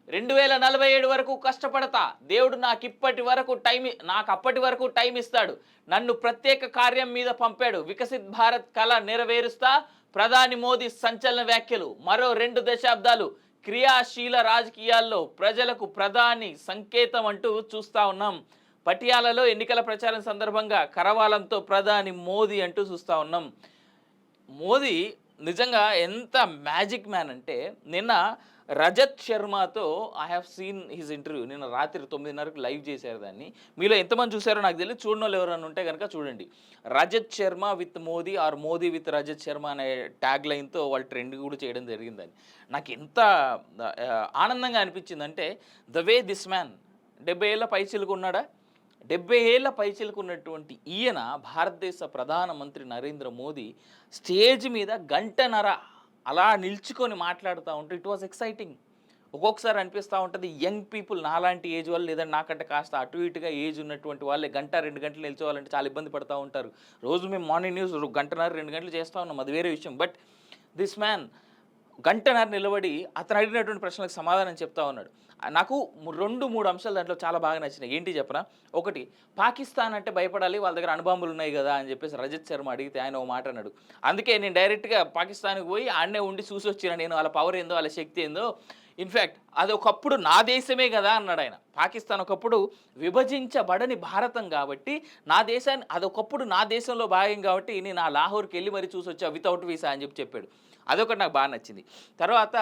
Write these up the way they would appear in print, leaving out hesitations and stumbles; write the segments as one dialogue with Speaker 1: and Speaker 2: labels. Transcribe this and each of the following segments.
Speaker 1: 2047 వరకు కష్టపడతా, దేవుడు నాకు అప్పటి వరకు టైం ఇస్తాడు, నన్ను ప్రత్యేక కార్యం మీద పంపాడు, వికసిత్ భారత్ కళ నెరవేరుస్తా. ప్రధాని మోదీ సంచలన వ్యాఖ్యలు. మరో 2 దశాబ్దాలు క్రియాశీల రాజకీయాల్లో ప్రజలకు ప్రధాని సంకేతం అంటూ చూస్తా ఉన్నాం. పటియాలలో ఎన్నికల ప్రచారం సందర్భంగా కరవాలంతో ప్రధాని మోదీ అంటూ చూస్తా ఉన్నాం. మోదీ నిజంగా ఎంత మ్యాజిక్ మ్యాన్ అంటే, నిన్న రజత్ శర్మతో I have seen his interview. నిన్న రాత్రి 9:30కి లైవ్ చేశారు దాన్ని. మీలో ఎంతమంది చూసారో నాకు తెలియదు, చూడని వాళ్ళు ఎవరైనా ఉంటే కనుక చూడండి. Rajat Sharma with Modi or Modi with Rajat Sharma అనే ట్యాగ్ లైన్తో వాళ్ళు ట్రెండ్ కూడా చేయడం జరిగిందని. నాకు ఎంత ఆనందంగా అనిపించిందంటే, ద వే దిస్ మ్యాన్ 70 ఏళ్ళ పైచిలకు ఉన్నాడా, 70 ఏళ్ల పైచిలకు ఉన్నటువంటి ఈయన భారతదేశ ప్రధానమంత్రి నరేంద్ర మోదీ స్టేజ్ మీద గంటన్నర అలా నిల్చుకొని మాట్లాడుతూ ఉంటే ఇట్ వాజ్ ఎక్సైటింగ్. ఒక్కొక్కసారి అనిపిస్తూ ఉంటుంది, యంగ్ పీపుల్ నాలాంటి ఏజ్ వాళ్ళు, లేదంటే నాకంటే కాస్త అటు ఇటుగా ఏజ్ ఉన్నటువంటి వాళ్ళే 1-2 గంటలు నిల్చోవాలంటే చాలా ఇబ్బంది పడుతూ ఉంటారు. రోజు మేము మార్నింగ్ న్యూస్ 1-2 గంటలు చేస్తూ ఉన్నాం, అది వేరే విషయం. బట్ దిస్ మ్యాన్ గంటన్నర నిలబడి అతను అడిగినటువంటి ప్రశ్నలకు సమాధానం చెప్తా ఉన్నాడు. నాకు 2-3 అంశాలు దాంట్లో చాలా బాగా నచ్చినాయి. ఏంటి చెప్పనా? ఒకటి, పాకిస్తాన్ అంటే భయపడాలి, వాళ్ళ దగ్గర అణుబాంబులు ఉన్నాయి కదా అని చెప్పేసి రజత్ శర్మ అడిగితే ఆయన ఓ మాట అన్నాడు. అందుకే నేను డైరెక్ట్గా పాకిస్తాన్కి పోయి ఆడనే ఉండి చూసి వచ్చిన, నేను వాళ్ళ పవర్ ఏందో వాళ్ళ శక్తి ఏందో. ఇన్ఫ్యాక్ట్ అది ఒకప్పుడు నా దేశమే కదా అన్నాడు ఆయన. పాకిస్తాన్ ఒకప్పుడు విభజించబడని భారతం కాబట్టి నా దేశాన్ని, అదొకప్పుడు నా దేశంలో భాగం కాబట్టి నేను ఆ లాహోర్కి వెళ్ళి మరీ చూసి వచ్చా వితౌట్ వీసా అని చెప్పాడు. అదొకటి నాకు బాగా నచ్చింది. తర్వాత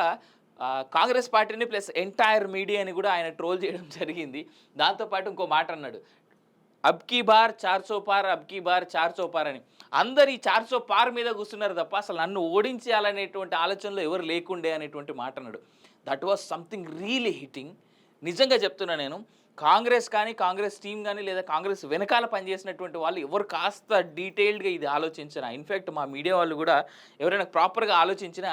Speaker 1: కాంగ్రెస్ పార్టీని ప్లస్ ఎంటైర్ మీడియాని కూడా ఆయన ట్రోల్ చేయడం జరిగింది. దాంతోపాటు ఇంకో మాట అన్నాడు, అబ్కీ బార్ 400 పార్, అబ్కీ బార్ 400 పార్ అని. అందరు ఈ 400 పార్ మీద కూర్చున్నారు తప్ప అసలు నన్ను ఓడించాలనేటువంటి ఆలోచనలో ఎవరు లేకుండే అనేటువంటి మాట అన్నాడు. That was something really hitting. నిజంగా చెప్తున్నా నేను, కాంగ్రెస్ కానీ, కాంగ్రెస్ టీం కానీ, లేదా కాంగ్రెస్ వెనకాల పనిచేసినటువంటి వాళ్ళు ఎవరు కాస్త డీటెయిల్డ్గా ఇది ఆలోచించినా, ఇన్ఫ్యాక్ట్ మా మీడియా వాళ్ళు కూడా ఎవరైనా ప్రాపర్గా ఆలోచించినా,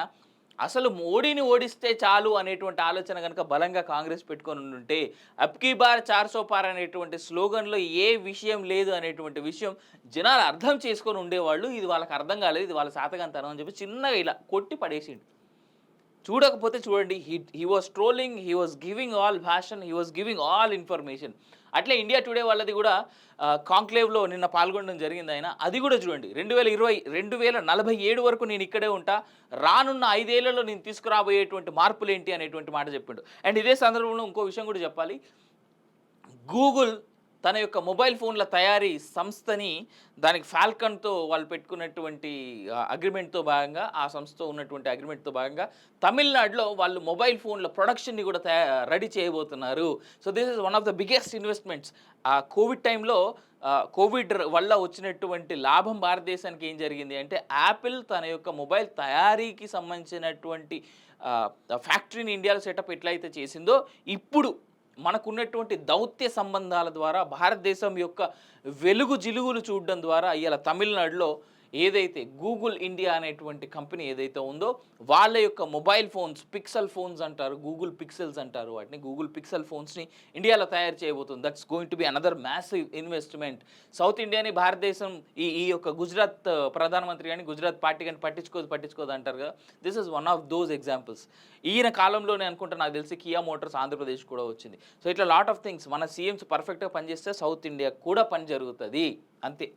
Speaker 1: అసలు మోడీని ఓడిస్తే చాలు అనేటువంటి ఆలోచన కనుక బలంగా కాంగ్రెస్ పెట్టుకొని ఉంటే, అబ్కీ బార్ 400 పార్ అనేటువంటి స్లోగన్లో ఏ విషయం లేదు అనేటువంటి విషయం జనాలు అర్థం చేసుకొని ఉండేవాళ్ళు. ఇది వాళ్ళకి అర్థం కాలేదు, ఇది వాళ్ళ శాతకంతనం అని చెప్పి చిన్నగా ఇలా కొట్టి పడేసిండు. చూడకపోతే చూడండి, he was trolling, he was giving all భాషన్, he was giving all information. అట్లే ఇండియా టుడే వాళ్ళది కూడా కాంక్లేవ్లో నిన్న పాల్గొనడం జరిగింది ఆయన. అది కూడా చూడండి, 2047 వరకు నేను ఇక్కడే ఉంటా, రానున్న 5 ఏళ్లలో నేను తీసుకురాబోయేటువంటి మార్పులు ఏంటి అనేటువంటి మాట చెప్పిండు. అండ్ ఇదే సందర్భంలో ఇంకో విషయం కూడా చెప్పాలి. గూగుల్ తన యొక్క మొబైల్ ఫోన్ల తయారీ సంస్థని, దానికి ఫాల్కన్తో వాళ్ళు పెట్టుకున్నటువంటి అగ్రిమెంట్తో భాగంగా, ఆ సంస్థతో ఉన్నటువంటి అగ్రిమెంట్తో భాగంగా తమిళనాడులో వాళ్ళు మొబైల్ ఫోన్ల ప్రొడక్షన్ని కూడా రెడీ చేయబోతున్నారు. So this is one of the biggest investments. ఆ కోవిడ్ టైంలో కోవిడ్ వల్ల వచ్చినటువంటి లాభం భారతదేశానికి ఏం జరిగింది అంటే, యాపిల్ తన యొక్క మొబైల్ తయారీకి సంబంధించినటువంటి ఫ్యాక్టరీని ఇండియాలో సెటప్ ఎట్లయితే చేసిందో, ఇప్పుడు మనకున్నటువంటి దౌత్య సంబంధాల ద్వారా భారతదేశం యొక్క వెలుగు జిలుగులు చూడడం ద్వారా ఇవాళ తమిళనాడులో ఏదైతే గూగుల్ ఇండియా అనేటువంటి కంపెనీ ఏదైతే ఉందో, వాళ్ళ యొక్క మొబైల్ ఫోన్స్, పిక్సెల్ ఫోన్స్ అంటారు, గూగుల్ పిక్సెల్స్ అంటారు వాటిని, గూగుల్ పిక్సెల్ ఫోన్స్ని ఇండియాలో తయారు చేయబోతుంది. That's going to be another massive investment. South ఇండియాని భారతదేశం ఈ యొక్క గుజరాత్ ప్రధానమంత్రి కానీ, గుజరాత్ పార్టీ కానీ పట్టించుకోదు అంటారు కదా. This is one of those examples. ఈయన కాలంలోనే అనుకుంటా, నాకు తెలిసి కియా మోటార్స్ ఆంధ్రప్రదేశ్ కూడా వచ్చింది. సో ఇట్లా లాట్ ఆఫ్ థింగ్స్ మన సీఎంస్ పర్ఫెక్ట్గా పనిచేస్తే సౌత్ ఇండియా కూడా పని జరుగుతుంది. అంతే.